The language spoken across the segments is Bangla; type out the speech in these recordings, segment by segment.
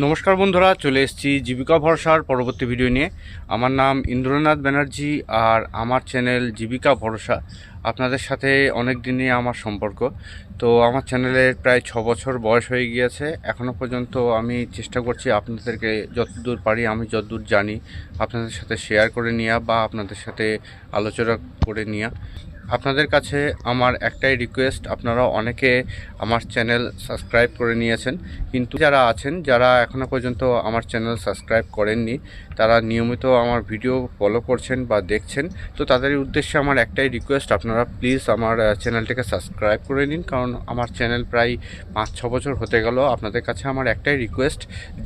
নমস্কার বন্ধুরা, চলে এসেছি জীবিকা ভরসার পরবর্তী ভিডিও নিয়ে। আমার নাম ইন্দ্রনাথ ব্যানার্জি আর আমার চ্যানেল জীবিকা ভরসা। আপনাদের সাথে অনেক দিনই আমার সম্পর্ক। তো আমার চ্যানেলের প্রায় 6 বছর বয়স হয়ে গিয়েছে। এখনও পর্যন্ত আমি চেষ্টা করছি আপনাদেরকে যতদূর পারি, আমি যতদূর জানি আপনাদের সাথে শেয়ার করে নেওয়া বা আপনাদের সাথে আলোচনা করে নেওয়া। আপনাদের কাছে আমার একটাই রিকোয়েস্ট, আপনারা অনেকে আমার চ্যানেল সাবস্ক্রাইব করে নিয়েছেন, কিন্তু যারা আছেন যারা এখনও পর্যন্ত আমার চ্যানেল সাবস্ক্রাইব করেননি, তারা নিয়মিত আমার ভিডিও ফলো করছেন বা দেখছেন। তো তাদের উদ্দেশ্যে আমার একটাই রিকোয়েস্ট, আপনারা প্লিজ আমার চ্যানেলটাকে সাবস্ক্রাইব করে নিন, কারণ আমার চ্যানেল প্রায় 5-6 বছর হতে গেল। আপনাদের কাছে আমার একটাই রিকোয়েস্ট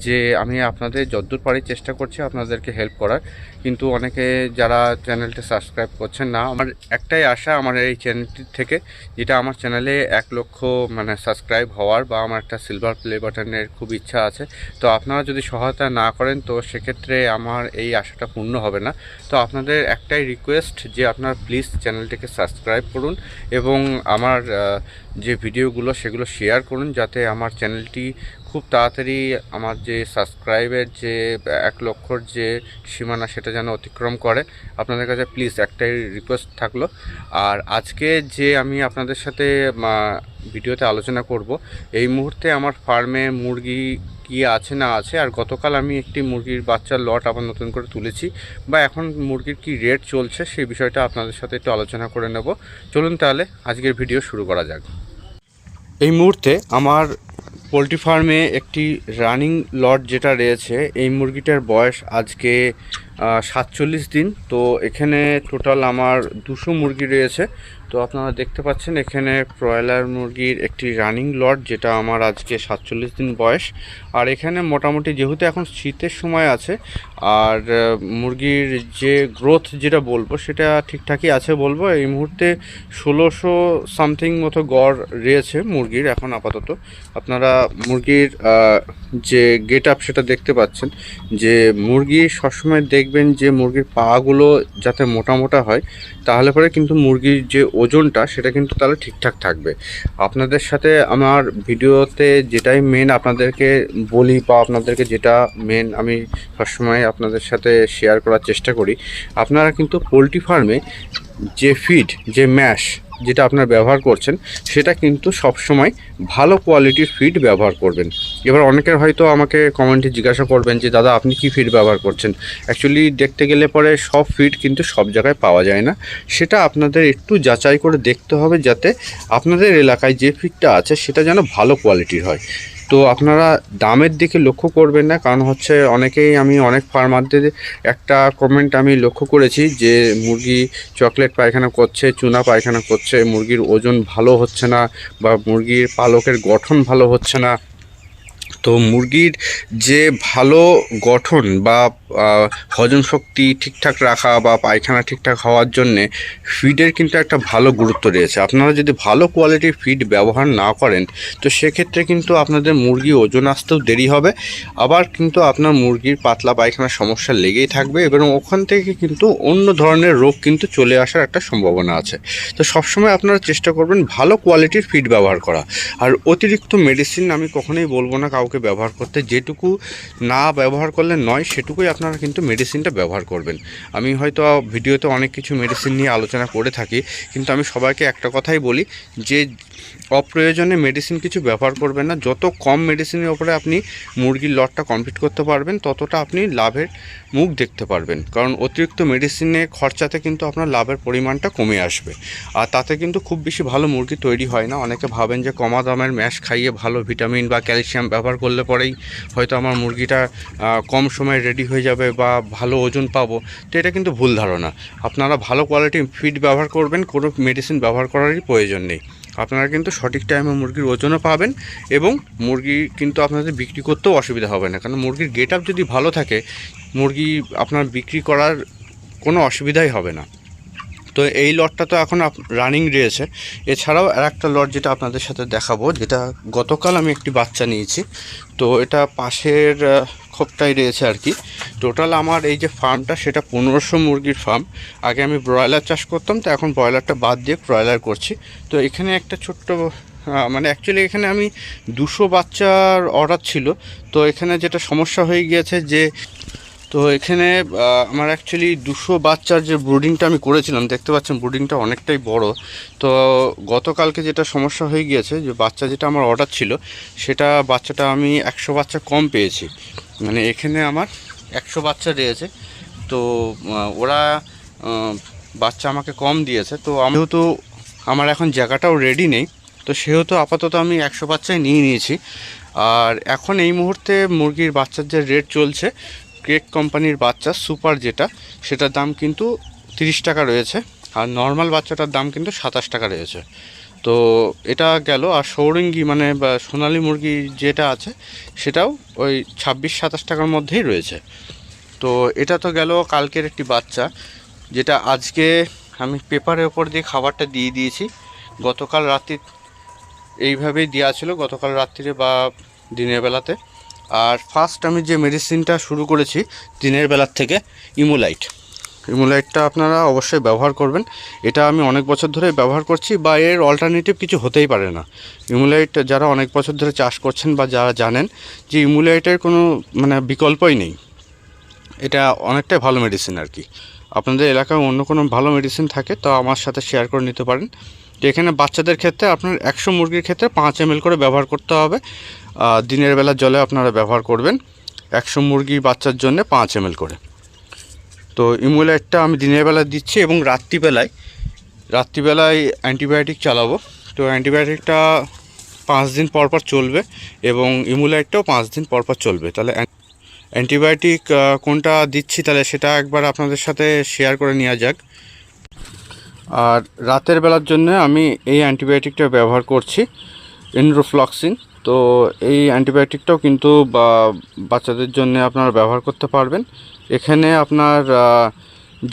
যে আমি আপনাদের যতদূর পারি চেষ্টা করছি আপনাদেরকে হেল্প করার, কিন্তু অনেকে যারা চ্যানেলটা সাবস্ক্রাইব করছেন না। আমার একটাই আশা আমার এই চ্যানেলটির থেকে, যেটা আমার চ্যানেলে 1 লক্ষ সাবস্ক্রাইব হওয়ার বা আমার একটা সিলভার প্লে বাটনের খুব ইচ্ছা আছে। তো আপনারা যদি সহায়তা না করেন তো সেক্ষেত্রে আমার এই আশাটা পূর্ণ হবে না। তো আপনাদের একটাই রিকোয়েস্ট যে আপনারা প্লিজ চ্যানেলটিকে সাবস্ক্রাইব করুন এবং আমার যে ভিডিওগুলো সেগুলো শেয়ার করুন, যাতে আমার চ্যানেলটি খুব তাড়াতাড়ি আমার যে সাবস্ক্রাইবের যে 1 লক্ষর যে সীমানা সেটা যেন অতিক্রম করে। আপনাদের কাছে প্লিজ একটাই রিকোয়েস্ট থাকলো। আর আজকে যে আমি আপনাদের সাথে ভিডিওতে আলোচনা করব, এই মুহূর্তে আমার ফার্মে মুরগি কি আছে না আছে, আর গতকাল আমি একটি মুরগির বাচ্চার লট আবার নতুন করে তুলেছি, বা এখন মুরগির কি রেট চলছে সেই বিষয়টা আপনাদের সাথে একটু আলোচনা করে নেব। চলুন তাহলে আজকের ভিডিও শুরু করা যাক। এই মুহূর্তে আমার পোলট্রি ফার্মে একটি রানিং লট যেটা রয়েছে, এই মুরগিটার বয়স আজকে 47 দিন। তো এখানে টোটাল আমার 200 মুরগি রয়েছে। তো আপনারা দেখতে পাচ্ছেন এখানে ব্রয়লার মুরগির একটি রানিং লট, যেটা আমার আজকে 47 দিন বয়স। আর এখানে মোটামুটি যেহেতু এখন শীতের সময় আছে, আর মুরগির যে গ্রোথ যেটা বলবো সেটা ঠিকঠাকই আছে বলবো। এই মুহূর্তে 1600 সামথিং মতো গড় রয়েছে মুরগির এখন আপাতত। আপনারা মুরগির যে গেট আপ সেটা দেখতে পাচ্ছেন, যে মুরগি সবসময় দেখবেন যে মুরগির পাগুলো যাতে মোটা মোটা হয়, তাহলে পরে কিন্তু মুরগির যে ওজনটা সেটা কিন্তু তাহলে ঠিকঠাক থাকবে। আপনাদের সাথে আমার ভিডিওতে যেটাই মেন আপনাদেরকে বলি বা আপনাদেরকে যেটা মেন আমি সবসময় আপনাদের সাথে শেয়ার করার চেষ্টা করি, আপনারা কিন্তু পোলট্রি ফার্মে যে ফিড, যে ম্যাশ যেটা আপনারা ব্যবহার করছেন, সেটা কিন্তু সবসময় ভালো কোয়ালিটির ফিড ব্যবহার করবেন। এবার অনেকের হয়তো আমাকে কমেন্টে জিজ্ঞাসা করবেন যে দাদা আপনি কি ফিড ব্যবহার করছেন। অ্যাকচুয়ালি দেখতে গেলে পরে সব ফিড কিন্তু সব জায়গায় পাওয়া যায় না, সেটা আপনাদের একটু যাচাই করে দেখতে হবে, যাতে আপনাদের এলাকায় যে ফিডটা আছে সেটা যেন ভালো কোয়ালিটির হয়। তো আপনারা দামের দিকে লক্ষ্য করবেন না, কারণ হচ্ছে অনেকেই, আমি অনেক ফার্মারদের একটা কমেন্ট আমি লক্ষ্য করেছি যে মুরগি চকলেট পায়খানা করছে, চুনা পায়খানা করছে, মুরগির ওজন ভালো হচ্ছে না বা মুরগির পালকের গঠন ভালো হচ্ছে না। তো মুরগির যে ভালো গঠন বা হজম শক্তি ঠিকঠাক রাখা বা পায়খানা ঠিকঠাক হওয়ার জন্যে ফিডের কিন্তু একটা ভালো গুরুত্ব রয়েছে। আপনারা যদি ভালো কোয়ালিটির ফিড ব্যবহার না করেন তো সেক্ষেত্রে কিন্তু আপনাদের মুরগি ওজন আসতেও দেরি হবে, আবার কিন্তু আপনার মুরগির পাতলা পায়খানার সমস্যা লেগেই থাকবে এবং ওখান থেকে কিন্তু অন্য ধরনের রোগ কিন্তু চলে আসার একটা সম্ভাবনা আছে। তো সবসময় আপনারা চেষ্টা করবেন ভালো কোয়ালিটির ফিড ব্যবহার করা। আর অতিরিক্ত মেডিসিন আমি কখনোই বলবো না কাউকে ব্যবহার করতে, যেটুকু না ব্যবহার করলে নয় সেটুকুই আপনারা কিন্তু মেডিসিনটা ব্যবহার করবেন। আমি হয়তো ভিডিওতে অনেক কিছু মেডিসিন নিয়ে আলোচনা করে থাকি, কিন্তু আমি সবাইকে একটা কথাই বলি যে অপ্রয়োজনে মেডিসিন কিছু ব্যবহার করবেন না। যত কম মেডিসিনের ওপরে আপনি মুরগির লটটা কমপ্লিট করতে পারবেন, ততটা আপনি লাভের মুখ দেখতে পারবেন, কারণ অতিরিক্ত মেডিসিনে খরচাতে কিন্তু আপনার লাভের পরিমাণটা কমে আসবে, আর তাতে কিন্তু খুব বেশি ভালো মুরগি তৈরি হয় না। অনেকে ভাবেন যে কমা দামের ম্যাশ খাইয়ে ভালো ভিটামিন বা ক্যালসিয়াম ব্যবহার করলে পরেই হয়তো আমার মুরগিটা কম সময়ে রেডি হয়ে যাবে বা ভালো ওজন পাবো। তো এটা কিন্তু ভুল ধারণা। আপনারা ভালো কোয়ালিটির ফিড ব্যবহার করবেন, কোনো মেডিসিন ব্যবহার করারই প্রয়োজন নেই। আপনারা কিন্তু সঠিক টাইমে মুরগির ওজনও পাবেন এবং মুরগি কিন্তু আপনাদের বিক্রি করতেও অসুবিধা হবে না, কারণ মুরগির গেট আপ যদি ভালো থাকে মুরগি আপনার বিক্রি করার কোনো অসুবিধাই হবে না। তো এই লটটা তো এখন রানিং রয়েছে। এছাড়াও আর একটা লট যেটা আপনাদের সাথে দেখাবো, যেটা গতকাল আমি একটি বাচ্চা নিয়েছি। তো এটা পাশের খোপটাই রয়েছে আর কি। টোটাল আমার এই যে ফার্মটা সেটা 1500 মুরগির ফার্ম। আগে আমি ব্রয়লার চাষ করতাম, তো এখন ব্রয়লারটা বাদ দিয়ে ব্রয়লার করছি। তো এখানে একটা ছোট্ট মানে অ্যাকচুয়ালি এখানে আমি 200 বাচ্চার অর্ডার ছিল। তো এখানে যেটা সমস্যা হয়ে গিয়েছে যে তো এখানে আমার অ্যাকচুয়ালি 200 বাচ্চার যে ব্রুডিংটা আমি করেছিলাম, দেখতে পাচ্ছেন ব্রুডিংটা অনেকটাই বড়। তো গতকালকে যেটা সমস্যা হয়ে গিয়েছে যে বাচ্চা যেটা আমার অর্ডার ছিল সেটা বাচ্চাটা আমি 100 বাচ্চা কম পেয়েছি। মানে এখানে আমার 100 বাচ্চা রয়েছে, তো ওরা বাচ্চা আমাকে কম দিয়েছে। তো যেহেতু আমার এখন জায়গাটাও রেডি নেই, তো সেহেতু আপাতত আমি 100 বাচ্চাই নিয়ে নিয়েছি। আর এখন এই মুহূর্তে মুরগির বাচ্চার যে রেট চলছে, ক্রেক কোম্পানির বাচ্চা সুপার যেটা, সেটার দাম কিন্তু 30 টাকা রয়েছে, আর নর্মাল বাচ্চাটার দাম কিন্তু 27 টাকা রয়েছে। তো এটা গেল। আর সৌরঙ্গি মানে বা সোনালি মুরগি যেটা আছে সেটাও ওই 26-27 টাকার মধ্যেই রয়েছে। তো এটা তো গেল কালকের একটি বাচ্চা, যেটা আজকে আমি পেপারের ওপর দিয়ে খাবারটা দিয়ে দিয়েছি। গতকাল রাত্রি এইভাবেই দেওয়া ছিল, গতকাল রাত্রিরে বা দিনের বেলাতে। আর ফার্স্ট আমি যে মেডিসিনটা শুরু করেছি দিনের বেলার থেকে, ইমুলাইটটা আপনারা অবশ্যই ব্যবহার করবেন। এটা আমি অনেক বছর ধরে ব্যবহার করছি, বা এর অল্টারনেটিভ কিছু হতেই পারে না। ইমুলাইট যারা অনেক বছর ধরে চাষ করছেন বা যারা জানেন যে ইমুলাইটের কোনো মানে বিকল্পই নেই, এটা অনেকটাই ভালো মেডিসিন আর কি। আপনাদের এলাকায় অন্য কোনো ভালো মেডিসিন থাকে তো আমার সাথে শেয়ার করে নিতে পারেন। তো এখানে বাচ্চাদের ক্ষেত্রে আপনার 100 মুরগির ক্ষেত্রে 5 ml করে ব্যবহার করতে হবে। দিনের বেলা জলে আপনারা ব্যবহার করবেন 100 মুরগি বাচ্চার জন্য 5 ml করে। তো ইমুলাইটটা আমি দিনের বেলা দিচ্ছি, এবং রাত্রিবেলায় অ্যান্টিবায়োটিক চালাবো। তো অ্যান্টিবায়োটিকটা 5 দিন পর পর চলবে, এবং ইমুলাইটটাও 5 দিন পর পর চলবে। তাহলে অ্যান্টিবায়োটিক কোনটা দিচ্ছি তাহলে সেটা একবার আপনাদের সাথে শেয়ার করে নেওয়া যাক। আর রাতের বেলার জন্য আমি এই অ্যান্টিবায়োটিকটা ব্যবহার করছি, এনরোফ্লক্সিন। তো এই অ্যান্টিবায়োটিকটাও কিন্তু বাচ্চাদের জন্য আপনারা ব্যবহার করতে পারবেন। এখানে আপনার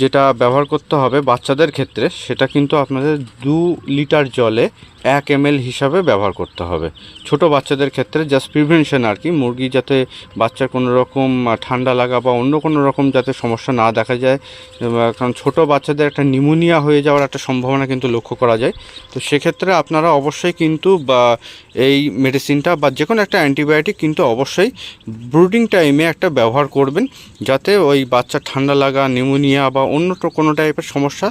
যেটা ব্যবহার করতে হবে বাচ্চাদের ক্ষেত্রে, সেটা কিন্তু আপনাদের 2 লিটার জলে 1 ml হিসাবে ব্যবহার করতে হবে। ছোট বাচ্চাদের ক্ষেত্রে জাস্ট প্রিভেনশন আর কি, মুরগি যাতে বাচ্চার কোনো রকম ঠান্ডা লাগা বা অন্য কোনো রকম যাতে সমস্যা না দেখা যায়। কারণ ছোট বাচ্চাদের একটা নিউমোনিয়া হয়ে যাওয়ার একটা সম্ভাবনা কিন্তু লক্ষ্য করা যায়। তো সেক্ষেত্রে আপনারা অবশ্যই কিন্তু এই মেডিসিনটা বা যে কোনো একটা অ্যান্টিবায়োটিক কিন্তু অবশ্যই ব্রুডিং টাইমে একটা ব্যবহার করবেন, যাতে ওই বাচ্চার ঠান্ডা লাগা, নিউমোনিয়া বা অন্য কোনো টাইপের সমস্যা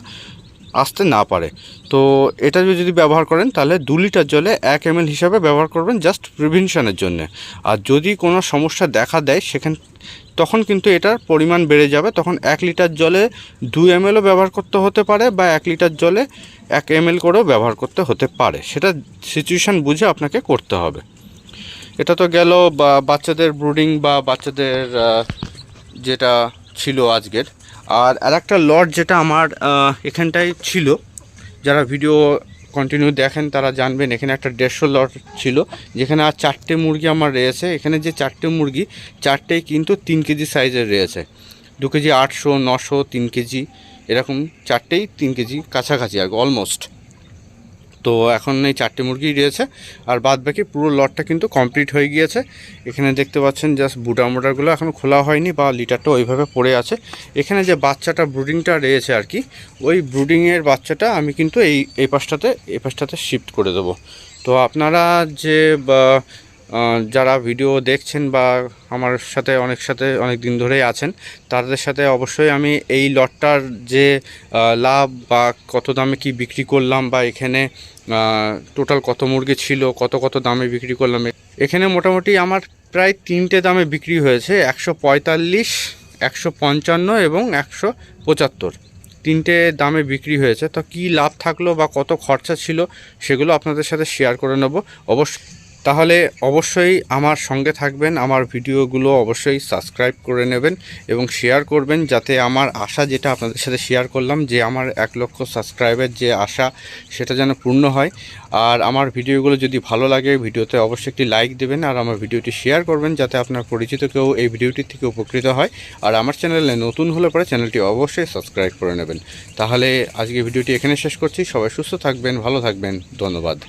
আসতে না পারে। তো এটা যদি ব্যবহার করেন তাহলে 2 লিটার জলে 1 ml হিসাবে ব্যবহার করবেন, জাস্ট প্রিভেনশনের জন্য। আর যদি কোনো সমস্যা দেখা দেয় তখন কিন্তু এটার পরিমাণ বেড়ে যাবে, তখন 1 লিটার জলে 2 mlও ব্যবহার করতে হতে পারে, বা 1 লিটার জলে 1 ml করেও ব্যবহার করতে হতে পারে। সেটা সিচুয়েশান বুঝে আপনাকে করতে হবে। এটা তো গেল বাচ্চাদের ব্রুডিং বা বাচ্চাদের যেটা ছিল আজকের। আর আরেকটা লট যেটা আমার এখানটায় ছিল, যারা ভিডিও কন্টিনিউ দেখেন তারা জানবেন, এখানে একটা 150 লট ছিল, যেখানে আর 4টে মুরগি আমার রয়েছে। এখানে যে 4টে মুরগি, 4টেই কিন্তু 3 কেজি সাইজের রয়েছে। 2 কেজি 800, 900, 3 কেজি এরকম 4টেই 3 কেজি কাছাকাছি আর অলমোস্ট। তো এখন এই 4টে মুরগি রয়েছে, আর বাদ বাকি পুরো লটটা কিন্তু কমপ্লিট হয়ে গিয়েছে। এখানে দেখতে পাচ্ছেন জাস্ট বুটামোটারগুলো এখন খোলা হয়নি, বা লিটারটা ওইভাবে পড়ে আছে। এখানে যে বাচ্চাটা ব্রুডিংটা রয়েছে আর কি, ওই ব্রুডিংয়ের বাচ্চাটা আমি কিন্তু এই পাশটাতে শিফট করে দেবো। তো আপনারা যে যারা ভিডিও দেখছেন বা আমার সাথে অনেক দিন ধরেই আছেন, তাদের সাথে অবশ্যই আমি এই লটটার যে লাভ বা কত দামে কি বিক্রি করলাম, বা এখানে টোটাল কত মুরগি ছিল, কত দামে বিক্রি করলাম, এখানে মোটামুটি আমার প্রায় 3টে দামে বিক্রি হয়েছে, 145, 155 এবং 175। 3টে দামে বিক্রি হয়েছে। তো কী লাভ থাকলো বা কত খরচা ছিল সেগুলো আপনাদের সাথে শেয়ার করে নেব তাহলে অবশ্যই আমার সঙ্গে থাকবেন, আমার ভিডিওগুলো অবশ্যই সাবস্ক্রাইব করে নেবেন এবং শেয়ার করবেন, যাতে আমার আশা যেটা আপনাদের সাথে শেয়ার করলাম যে আমার 1 লক্ষ সাবস্ক্রাইবের যে আশা সেটা যেন পূর্ণ হয়। আর আমার ভিডিওগুলো যদি ভালো লাগে ভিডিওতে অবশ্যই একটি লাইক দেবেন, আর আমার ভিডিওটি শেয়ার করবেন, যাতে আপনার পরিচিত কেউ এই ভিডিওটি থেকে উপকৃত হয়। আর আমার চ্যানেলে নতুন হলে পরে চ্যানেলটি অবশ্যই সাবস্ক্রাইব করে নেবেন। তাহলে আজকে ভিডিওটি এখানে শেষ করছি। সবাই সুস্থ থাকবেন, ভালো থাকবেন, ধন্যবাদ।